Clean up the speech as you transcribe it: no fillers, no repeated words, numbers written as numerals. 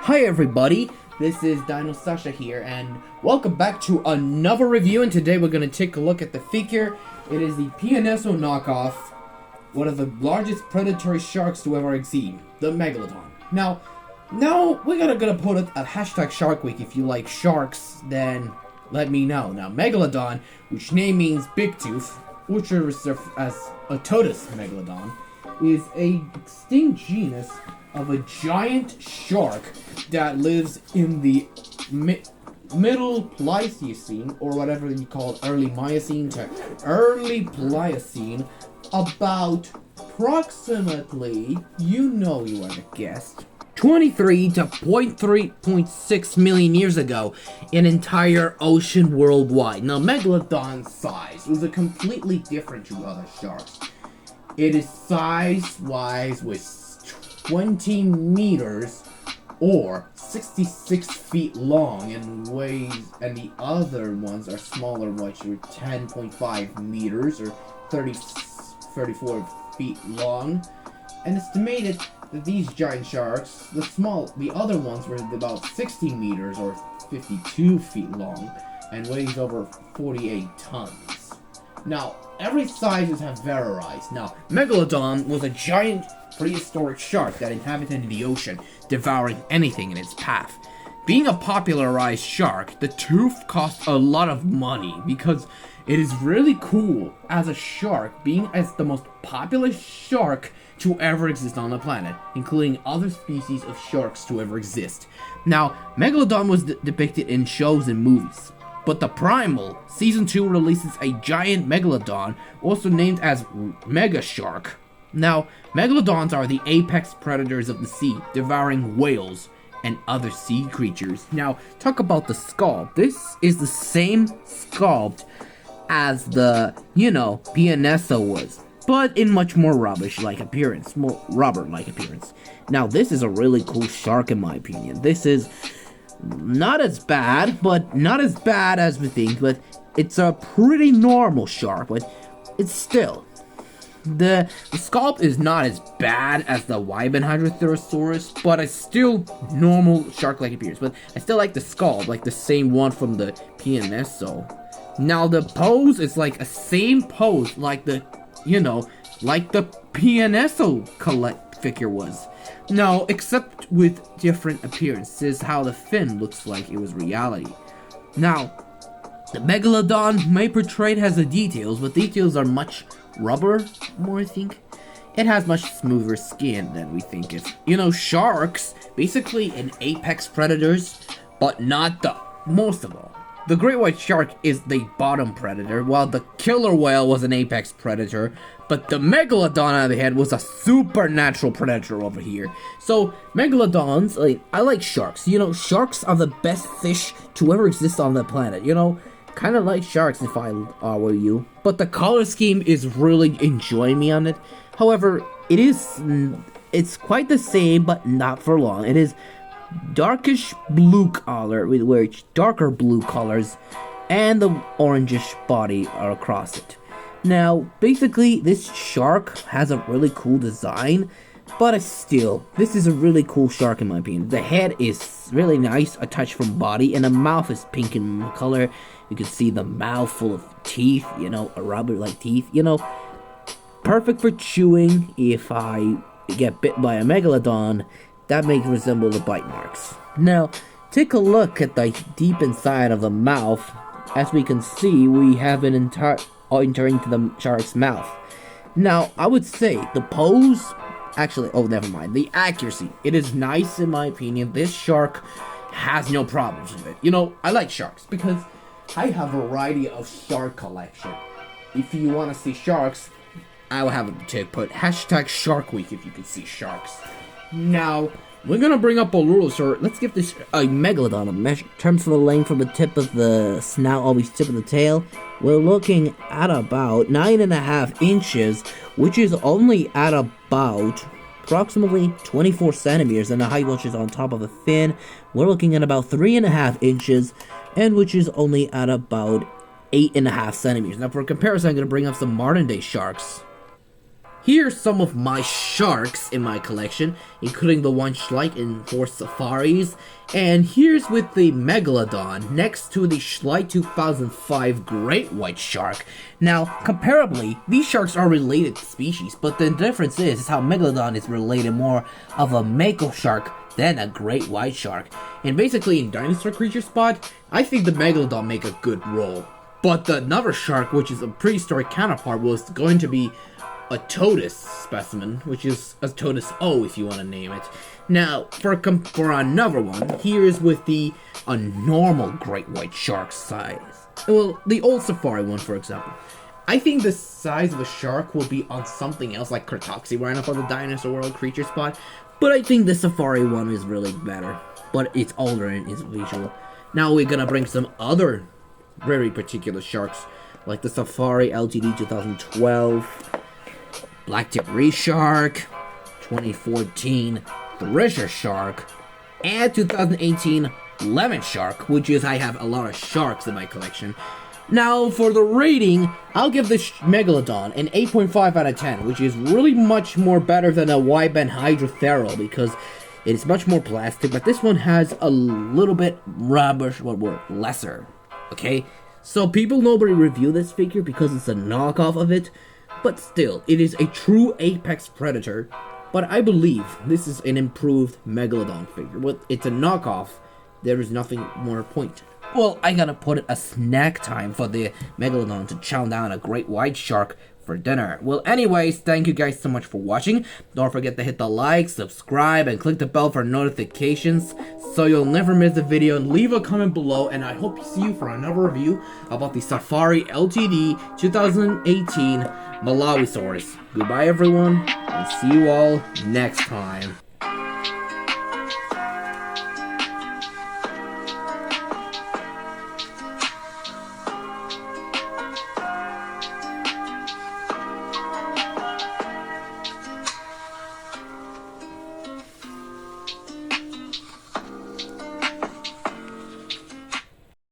Hi everybody, this is DinoSasha here, and welcome back to another review, and today we're going to take a look at the figure. It is the PNSO Knockoff, one of the largest predatory sharks to ever exist, the Megalodon. Now we're gonna put a hashtag Shark Week. If you like sharks, then let me know. Now, Megalodon, which name means big tooth, which is referred as a Totus Megalodon, is a extinct genus of a giant shark that lives in the middle Pleistocene, or whatever you call it, early Miocene to early Pliocene, about approximately, you are the guest, 23 to 0.3.6 million years ago, an entire ocean worldwide. Now, Megalodon's size was a completely different to other sharks. It is size-wise with 20 meters or 66 feet long and the other ones are smaller, which are 10.5 meters or 34 feet long. And estimated that these giant sharks, the other ones were about 60 meters or 52 feet long and weighs over 48 tons. Now, every sizes have varied. Now, Megalodon was a giant prehistoric shark that inhabited the ocean, devouring anything in its path. Being a popularized shark, the tooth cost a lot of money because it is really cool as a shark, being as the most popular shark to ever exist on the planet, including other species of sharks to ever exist. Now, Megalodon was depicted in shows and movies, but the Primal Season 2 releases a giant Megalodon, also named as Mega Shark. Now, Megalodons are the apex predators of the sea, devouring whales and other sea creatures. Now, talk about the sculpt. This is the same sculpt as the, PNSO was, but in much more rubber-like appearance. Now, this is a really cool shark in my opinion. This is not as bad, but not as bad as we think, but it's a pretty normal shark, but it's still... The sculpt is not as bad as the Wybenhydrotherosaurus, but it's still normal shark-like appearance. But I still like the sculpt, like the same one from the PNSO. Now the pose is like a same pose, like the PNSO figure was. Now, except with different appearances, how the fin looks like it was reality. Now, the Megalodon may portray it as the details, but details are much rubber, more I think. It has much smoother skin than we think it. Sharks, basically an apex predators, but not the most of all. The great white shark is the bottom predator, while the killer whale was an apex predator, but the Megalodon, on the other hand, was a supernatural predator over here. So, Megalodons, I like sharks. Sharks are the best fish to ever exist on the planet, kind of like sharks if I were you. But the color scheme is really enjoying me on it. However, it's quite the same, but not for long. It is darkish blue color, with darker blue colors, and the orangish body are across it. Now, basically, this shark has a really cool design, but this is a really cool shark in my opinion. The head is really nice, a touch from body, and the mouth is pink in color. You can see the mouth full of teeth, a rubber-like teeth, perfect for chewing. If I get bit by a Megalodon, that may resemble the bite marks. Now, take a look at the deep inside of the mouth. As we can see, we have an entering to the shark's mouth. Now, I would say the pose, never mind. The accuracy, it is nice in my opinion. This shark has no problems with it. I like sharks because I have a variety of shark collection. If you want to see sharks, I will have to put hashtag Shark Week if you can see sharks. Now, we're gonna bring up a ruler, so let's give this a Megalodon a measure. In terms of the length from the tip of the snout, always tip of the tail, we're looking at about 9.5 inches, which is only at about approximately 24 centimeters, and the height which is on top of the fin, we're looking at about 3.5 inches, and which is only at about 8.5 centimeters. Now, for comparison, I'm gonna bring up some modern day sharks. Here's some of my sharks in my collection, including the one Schleich in 4 safaris. And here's with the Megalodon next to the Schleich 2005 great white shark. Now, comparably, these sharks are related species, but the difference is how Megalodon is related more of a mako shark than a great white shark. And basically in dinosaur creature spot, I think the Megalodon make a good role. But the another shark, which is a prehistoric counterpart, was going to be a Totus specimen, which is a Totus O if you want to name it. Now, for another one, here's with the a normal great white shark size. Well, the old safari one, for example. I think the size of a shark will be on something else, like Cretoxy for the Dinosaur World creature spot, but I think the safari one is really better. But it's older and it's visual. Now we're gonna bring some other very particular sharks, like the Safari LTD 2012, Blacktip Reef Shark, 2014 Thresher Shark, and 2018 Lemon Shark, which is I have a lot of sharks in my collection. Now for the rating, I'll give this Megalodon an 8.5 out of 10, which is really much more better than a wideband Hydrothero because it's much more plastic, but this one has a little bit lesser, okay? So people nobody review this figure because it's a knockoff of it, but still, it is a true apex predator. But I believe this is an improved Megalodon figure. Well, it's a knockoff, there is nothing more point. Well, I gotta put it a snack time for the Megalodon to chow down a great white shark for dinner. Well, anyways, thank you guys so much for watching. Don't forget to hit the like, subscribe, and click the bell for notifications so you'll never miss a video, and leave a comment below, and I hope to see you for another review about the Safari LTD 2018 Malawisaurus. Goodbye everyone, and see you all next time.